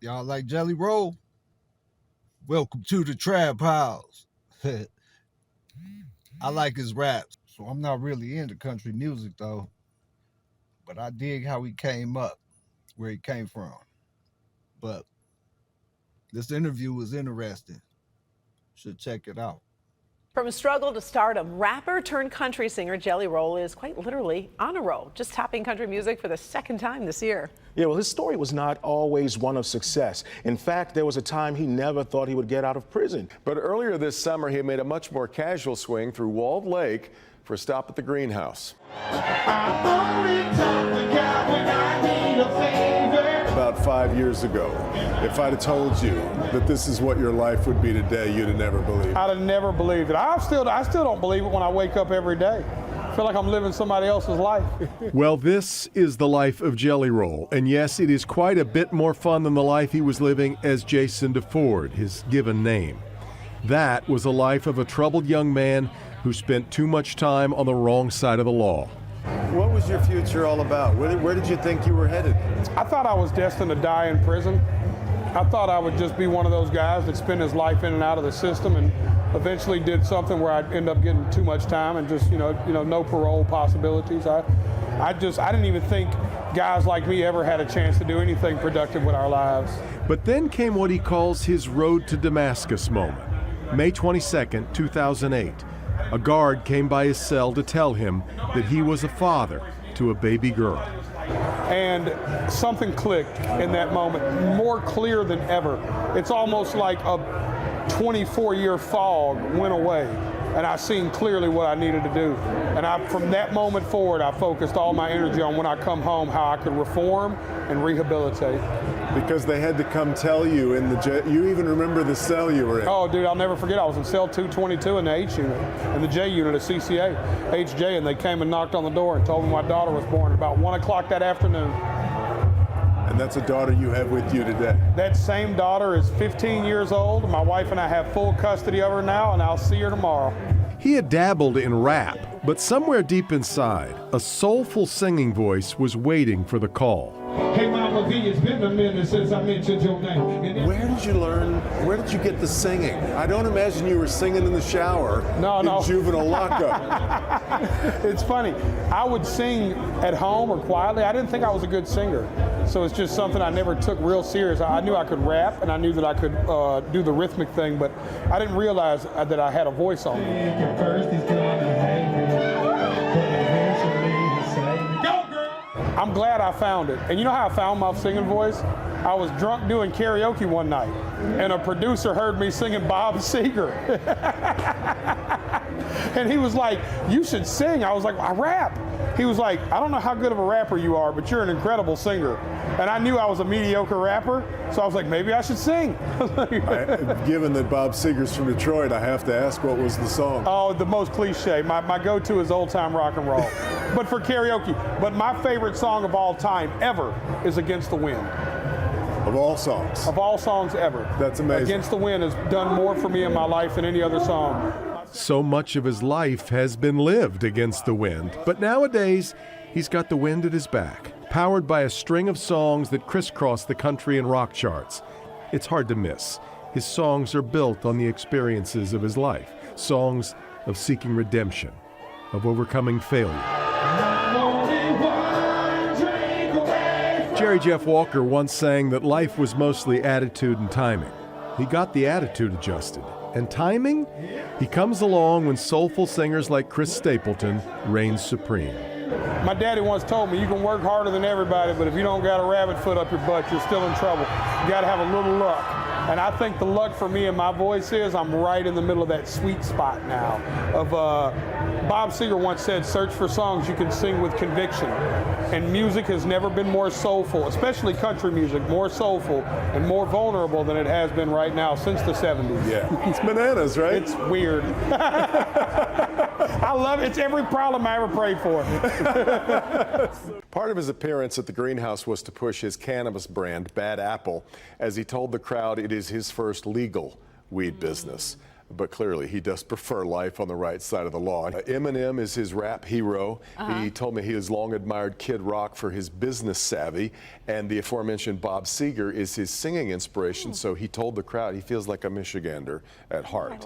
Y'all like Jelly Roll? Welcome to the Trap House. I like his raps, so I'm not really into country music though. But I dig how he came up, where he came from. But this interview was interesting. Should check it out. From struggle to stardom, rapper turned country singer Jelly Roll is quite literally on a roll, just topping country music for the second time this year. Yeah, well, his story was not always one of success. In fact, there was a time he never thought he would get out of prison. But earlier this summer, he made a much more casual swing through Walled Lake for a stop at the greenhouse. About 5 years ago, if I'd have told you that this is what your life would be today, you'd have never believed it. I'd have never believed it. I still don't believe it when I wake up every day. I feel like I'm living somebody else's life. Well, this is the life of Jelly Roll, and yes, it is quite a bit more fun than the life he was living as Jason DeFord, his given name. That was a life of a troubled young man who spent too much time on the wrong side of the law. What was your future all about? Where did you think you were headed? I thought I was destined to die in prison. I thought I would just be one of those guys that spent his life in and out of the system and eventually did something where I'd end up getting too much time and just, no parole possibilities. I didn't even think guys like me ever had a chance to do anything productive with our lives. But then came what he calls his road to Damascus moment. May 22nd, 2008. A guard came by his cell to tell him that he was a father to a baby girl. And something clicked in that moment, more clear than ever. It's almost like a 24-year fog went away, and I seen clearly what I needed to do. And from that moment forward, I focused all my energy on when I come home, how I could reform and rehabilitate. Because they had to come tell you in the jail. You even remember the cell you were in. Oh, dude, I'll never forget. I was in cell 222 in the H unit, in the J unit of CCA, HJ, and they came and knocked on the door and told me my daughter was born at about 1 o'clock that afternoon. And that's a daughter you have with you today. That same daughter is 15 years old. My wife and I have full custody of her now, and I'll see her tomorrow. He had dabbled in rap, but somewhere deep inside, a soulful singing voice was waiting for the call. Hey, Mama V, it's been a minute since I mentioned your name. Where did you learn? Where did you get the singing? I don't imagine you were singing in the shower in juvenile lockup. It's funny. I would sing at home or quietly. I didn't think I was a good singer. So it's just something I never took real serious. I knew I could rap and I knew that I could do the rhythmic thing, but I didn't realize that I had a voice on me. I'm glad I found it. And you know how I found my singing voice? I was drunk doing karaoke one night, and a producer heard me singing Bob Seger. And he was like, "You should sing." I was like, "I rap." He was like, "I don't know how good of a rapper you are, but you're an incredible singer." And I knew I was a mediocre rapper, so I was like, maybe I should sing. Given that Bob Seger's from Detroit, I have to ask, what was the song? Oh, the most cliche. My go-to is old time rock and roll, but for karaoke. But my favorite song of all time ever is Against the Wind. Of all songs? Of all songs ever. That's amazing. Against the Wind has done more for me in my life than any other song. So much of his life has been lived against the wind, but nowadays he's got the wind at his back, powered by a string of songs that crisscross the country and rock charts. It's hard to miss. His songs are built on the experiences of his life, songs of seeking redemption, of overcoming failure. Jerry Jeff Walker once sang that life was mostly attitude and timing. He got the attitude adjusted. And timing? He comes along when soulful singers like Chris Stapleton reign supreme. My daddy once told me, you can work harder than everybody, but if you don't got a rabbit foot up your butt, you're still in trouble. You got to have a little luck. And I think the luck for me and my voice is I'm right in the middle of that sweet spot now. Bob Seger once said, search for songs you can sing with conviction. And music has never been more soulful, especially country music, more soulful and more vulnerable than it has been right now since the 70s. Yeah, it's bananas, right? It's weird. I love it. It's every problem I ever prayed for. Part of his appearance at the greenhouse was to push his cannabis brand, Bad Apple, as he told the crowd it is his first legal weed business. but clearly he does prefer life on the right side of the law. Eminem is his rap hero. He told me he has long admired Kid Rock for his business savvy, and the aforementioned Bob Seger is his singing inspiration. So he told the crowd he feels like a Michigander at heart.